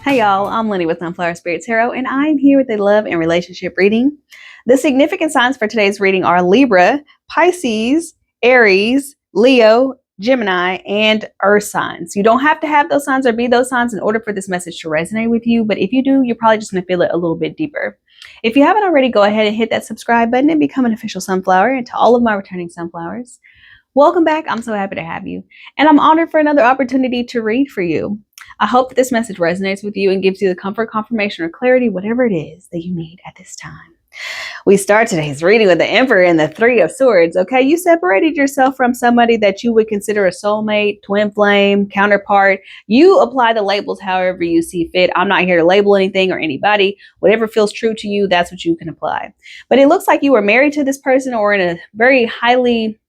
Hey y'all, I'm Lynnie with Sunflower Spirit Tarot, and I'm here with a love and relationship reading. The significant signs for today's reading are Libra, Pisces, Aries, Leo, Gemini, and Earth signs. You don't have to have those signs or be those signs in order for this message to resonate with you, but if you do, you're probably just going to feel it a little bit deeper. If you haven't already, go ahead and hit that subscribe button and become an official sunflower. And to all of my returning sunflowers, welcome back. I'm so happy to have you, and I'm honored for another opportunity to read for you. I hope that this message resonates with you and gives you the comfort, confirmation, or clarity, whatever it is that you need at this time. We start today's reading with the Emperor and the Three of Swords. Okay, you separated yourself from somebody that you would consider a soulmate, twin flame, counterpart. You apply the labels however you see fit. I'm not here to label anything or anybody. Whatever feels true to you, that's what you can apply. But it looks like you were married to this person or in a very highly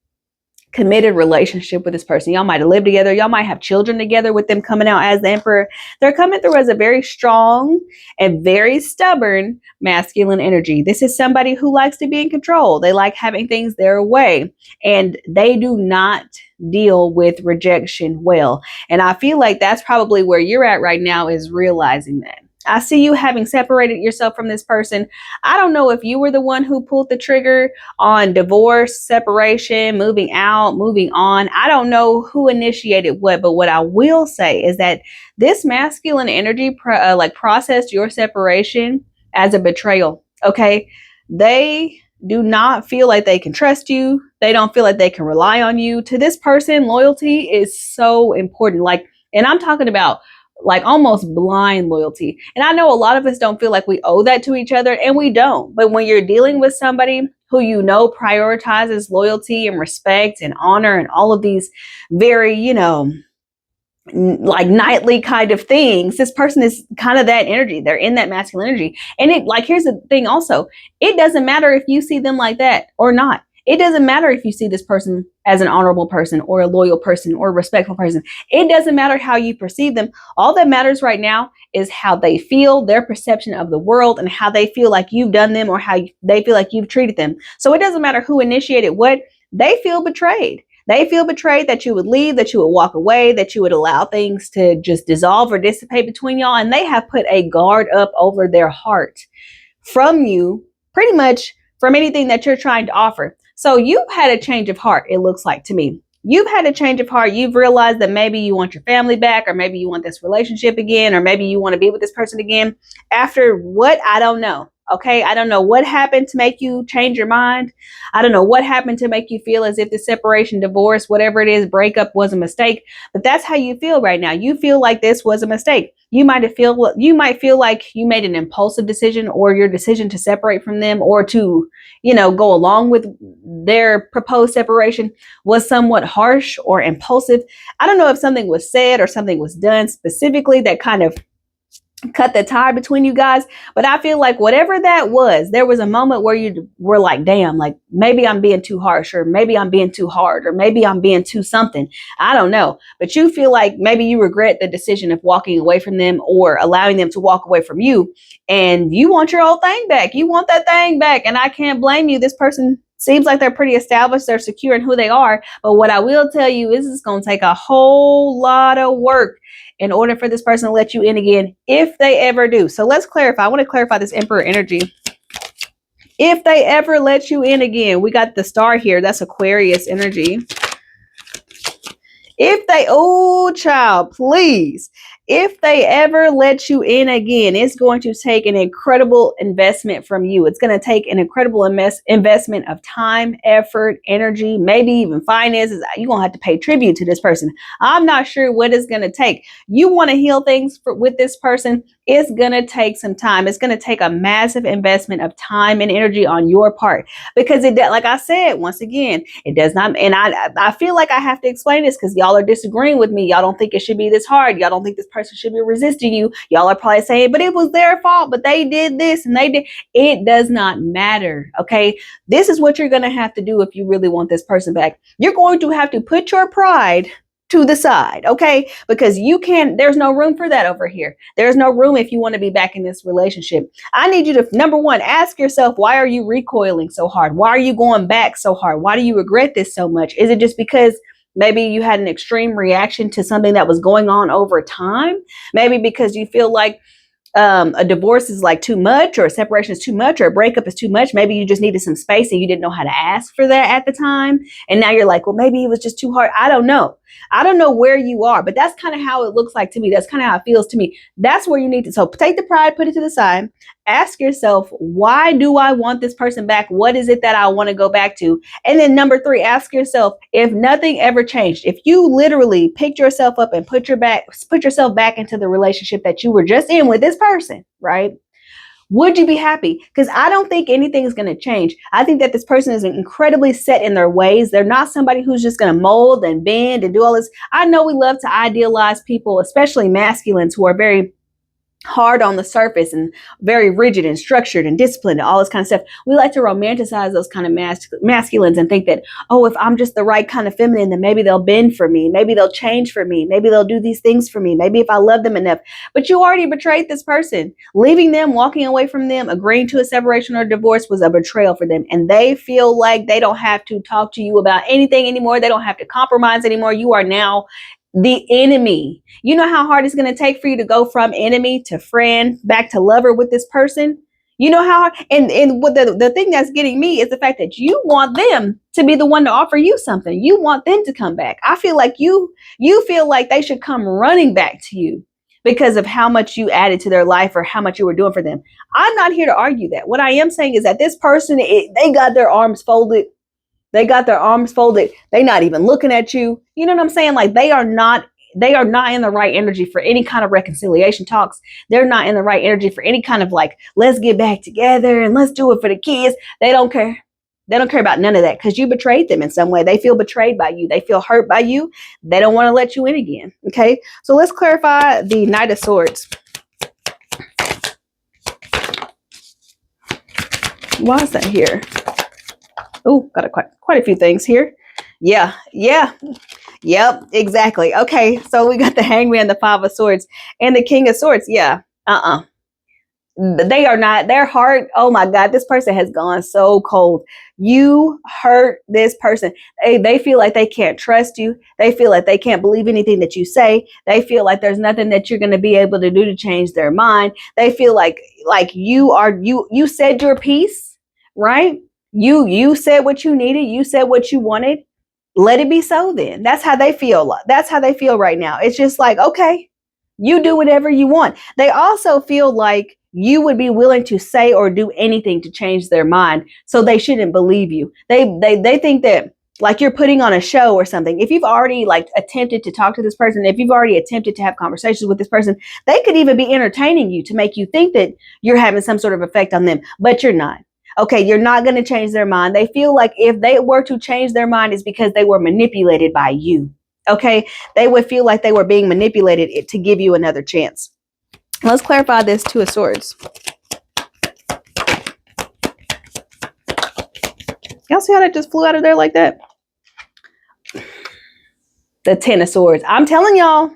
committed relationship with this person. Y'all might have lived together. Y'all might have children together with them coming out as the Emperor. They're coming through as a very strong and very stubborn masculine energy. This is somebody who likes to be in control. They like having things their way, and they do not deal with rejection well. And I feel like that's probably where you're at right now, is realizing that. I see you having separated yourself from this person. I don't know if you were the one who pulled the trigger on divorce, separation, moving out, moving on. I don't know who initiated what, but what I will say is that this masculine energy processed your separation as a betrayal. Okay, they do not feel like they can trust you. They don't feel like they can rely on you. To this person, loyalty is so important. And I'm talking about almost blind loyalty. And I know a lot of us don't feel like we owe that to each other, and we don't. But when you're dealing with somebody who you know prioritizes loyalty and respect and honor and all of these very, knightly kind of things, this person is kind of that energy. They're in that masculine energy. And here's the thing also, it doesn't matter if you see them like that or not. It doesn't matter if you see this person as an honorable person or a loyal person or a respectful person. It doesn't matter how you perceive them. All that matters right now is how they feel, their perception of the world, and how they feel like you've done them or how they feel like you've treated them. So it doesn't matter who initiated what. They feel betrayed. They feel betrayed that you would leave, that you would walk away, that you would allow things to just dissolve or dissipate between y'all. And they have put a guard up over their heart from you, pretty much from anything that you're trying to offer. So you've had a change of heart, it looks like to me. You've had a change of heart. You've realized that maybe you want your family back, or maybe you want this relationship again, or maybe you want to be with this person again. After what? I don't know. Okay, I don't know what happened to make you change your mind. I don't know what happened to make you feel as if the separation, divorce, whatever it is, breakup was a mistake. But that's how you feel right now. You feel like this was a mistake. You might feel like you made an impulsive decision, or your decision to separate from them, or to, go along with their proposed separation was somewhat harsh or impulsive. I don't know if something was said or something was done specifically that kind of cut the tie between you guys, but I feel like whatever that was, there was a moment where you were like, damn, like maybe I'm being too harsh, or maybe I'm being too hard, or maybe I'm being too something. I don't know, but you feel like maybe you regret the decision of walking away from them or allowing them to walk away from you, and you want your old thing back. You want that thing back, and I can't blame you. This person seems like they're pretty established. They're secure in who they are. But what I will tell you is it's going to take a whole lot of work in order for this person to let you in again, if they ever do. So let's clarify. I want to clarify this Emperor energy. If they ever let you in again, we got the star here. That's Aquarius energy. If they, oh child, please. If they ever let you in again, it's going to take an incredible investment from you. It's going to take an incredible investment of time, effort, energy, maybe even finances. You're going to have to pay tribute to this person. I'm not sure what it's going to take. You want to heal things with this person. It's going to take some time. It's going to take a massive investment of time and energy on your part, because it, like I said, once again, it does not. And I feel like I have to explain this because y'all are disagreeing with me. Y'all don't think it should be this hard. Y'all don't think this person should be resisting you. Y'all are probably saying, but it was their fault, but they did this and they did. It does not matter. Okay. This is what you're going to have to do if you really want this person back. You're going to have to put your pride to the side, okay? Because you can't, there's no room for that over here. There's no room if you want to be back in this relationship. I need you to, number one, ask yourself, why are you recoiling so hard? Why are you going back so hard? Why do you regret this so much? Is it just because Maybe you had an extreme reaction to something that was going on over time. Maybe because you feel like a divorce is like too much, or a separation is too much, or a breakup is too much. Maybe you just needed some space and you didn't know how to ask for that at the time. And now you're like, well, maybe it was just too hard. I don't know. I don't know where you are, but that's kind of how it looks like to me. That's kind of how it feels to me. That's where you need to. So take the pride, put it to the side. Ask yourself, why do I want this person back? What is it that I want to go back to? And then number 3, ask yourself, if nothing ever changed, if you literally picked yourself up and put yourself back into the relationship that you were just in with this person, right? Would you be happy? Because I don't think anything is going to change. I think that this person is incredibly set in their ways. They're not somebody who's just going to mold and bend and do all this. I know we love to idealize people, especially masculines, who are very hard on the surface and very rigid and structured and disciplined and all this kind of stuff. We like to romanticize those kind of masculines and think that, oh, if I'm just the right kind of feminine, then maybe they'll bend for me. Maybe they'll change for me. Maybe they'll do these things for me. Maybe if I love them enough. But you already betrayed this person. Leaving them, walking away from them, agreeing to a separation or divorce was a betrayal for them. And they feel like they don't have to talk to you about anything anymore. They don't have to compromise anymore. You are now the enemy. You know how hard it's going to take for you to go from enemy to friend back to lover with this person? You know how hard, and what the thing that's getting me is the fact that you want them to be the one to offer you something. You want them to come back. I feel like you feel like they should come running back to you because of how much you added to their life or how much you were doing for them. I'm not here to argue that. What I am saying is that this person, they got their arms folded. They got their arms folded. They're not even looking at you. You know what I'm saying? Like they are not in the right energy for any kind of reconciliation talks. They're not in the right energy for any kind of like, let's get back together and let's do it for the kids. They don't care. They don't care about none of that because you betrayed them in some way. They feel betrayed by you. They feel hurt by you. They don't want to let you in again. Okay. So let's clarify the Knight of Swords. Why is that here? Oh, got quite a few things here. Yeah. Yep, exactly. Okay, so we got the Hangman, the Five of Swords, and the King of Swords. Yeah. They are not, their heart, oh my God, this person has gone so cold. You hurt this person. They feel like they can't trust you. They feel like they can't believe anything that you say. They feel like there's nothing that you're going to be able to do to change their mind. They feel like you said your piece, right? You said what you needed. You said what you wanted. Let it be so then. That's how they feel. That's how they feel right now. It's just like, okay, you do whatever you want. They also feel like you would be willing to say or do anything to change their mind. So they shouldn't believe you. They think that like you're putting on a show or something. If you've already like attempted to talk to this person, if you've already attempted to have conversations with this person, they could even be entertaining you to make you think that you're having some sort of effect on them, but you're not. Okay, you're not going to change their mind. They feel like if they were to change their mind, it's because they were manipulated by you. Okay, they would feel like they were being manipulated to give you another chance. Let's clarify this Two of Swords. Y'all see how that just flew out of there like that? The Ten of Swords. I'm telling y'all,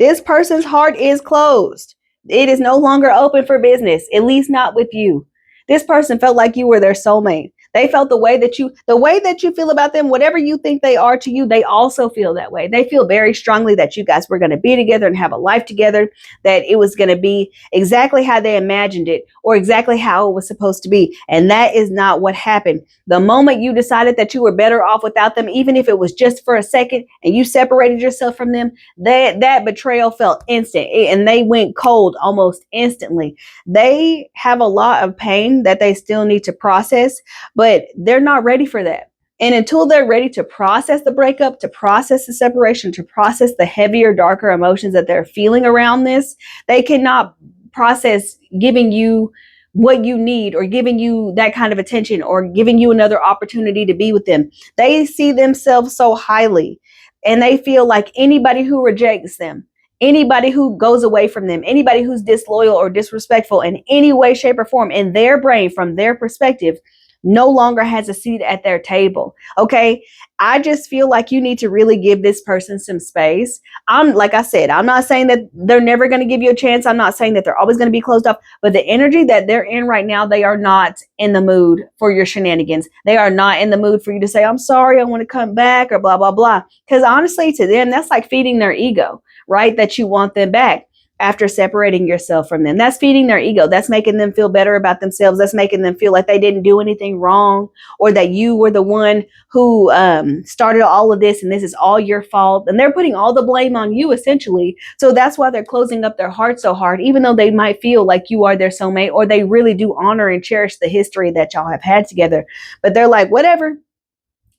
this person's heart is closed. It is no longer open for business, at least not with you. This person felt like you were their soulmate. They felt the way that you feel about them, whatever you think they are to you, they also feel that way. They feel very strongly that you guys were going to be together and have a life together, that it was going to be exactly how they imagined it or exactly how it was supposed to be. And that is not what happened. The moment you decided that you were better off without them, even if it was just for a second, and you separated yourself from them, that betrayal felt instant and they went cold almost instantly. They have a lot of pain that they still need to process, but they're not ready for that. And until they're ready to process the breakup, to process the separation, to process the heavier, darker emotions that they're feeling around this, they cannot process giving you what you need or giving you that kind of attention or giving you another opportunity to be with them. They see themselves so highly and they feel like anybody who rejects them, anybody who goes away from them, anybody who's disloyal or disrespectful in any way, shape, or form in their brain, from their perspective, no longer has a seat at their table. Okay. I just feel like you need to really give this person some space. Like I said, I'm not saying that they're never going to give you a chance. I'm not saying that they're always going to be closed off, but the energy that they're in right now, they are not in the mood for your shenanigans. They are not in the mood for you to say, I'm sorry, I want to come back, or blah, blah, blah. Because honestly, to them, that's like feeding their ego, right? That you want them back after separating yourself from them. That's feeding their ego. That's making them feel better about themselves. That's making them feel like they didn't do anything wrong, or that you were the one who started all of this and this is all your fault. And they're putting all the blame on you, essentially. So that's why they're closing up their heart so hard, even though they might feel like you are their soulmate, or they really do honor and cherish the history that y'all have had together. But they're like, whatever.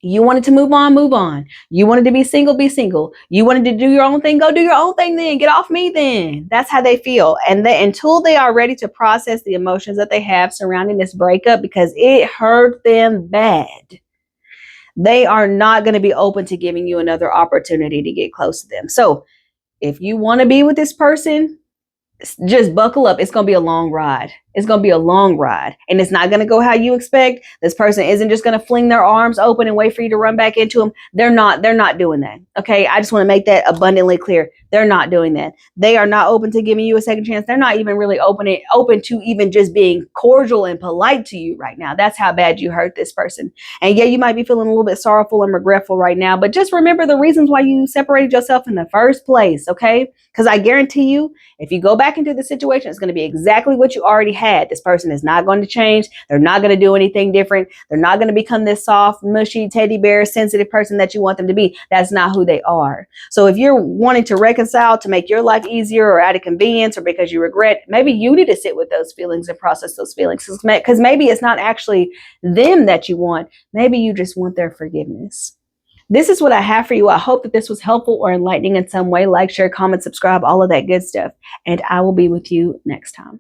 You wanted to move on, move on. You wanted to be single, be single. You wanted to do your own thing, go do your own thing then. Get off me then. That's how they feel. And until they are ready to process the emotions that they have surrounding this breakup, because it hurt them bad, they are not going to be open to giving you another opportunity to get close to them. So if you want to be with this person, just buckle up. It's going to be a long ride. It's going to be a long ride, and it's not going to go how you expect. This person isn't just going to fling their arms open and wait for you to run back into them. They're not doing that. Okay. I just want to make that abundantly clear. They're not doing that. They are not open to giving you a second chance. They're not even really open to even just being cordial and polite to you right now. That's how bad you hurt this person. And yeah, you might be feeling a little bit sorrowful and regretful right now, but just remember the reasons why you separated yourself in the first place. Okay. Because I guarantee you, if you go back into the situation, it's going to be exactly what you already had. This person is not going to change. They're not going to do anything different. They're not going to become this soft, mushy, teddy bear, sensitive person that you want them to be. That's not who they are. So if you're wanting to reconcile to make your life easier, or out of convenience, or because you regret, maybe you need to sit with those feelings and process those feelings, because maybe it's not actually them that you want. Maybe you just want their forgiveness. This is what I have for you. I hope that this was helpful or enlightening in some way. Like, share, comment, subscribe, all of that good stuff. And I will be with you next time.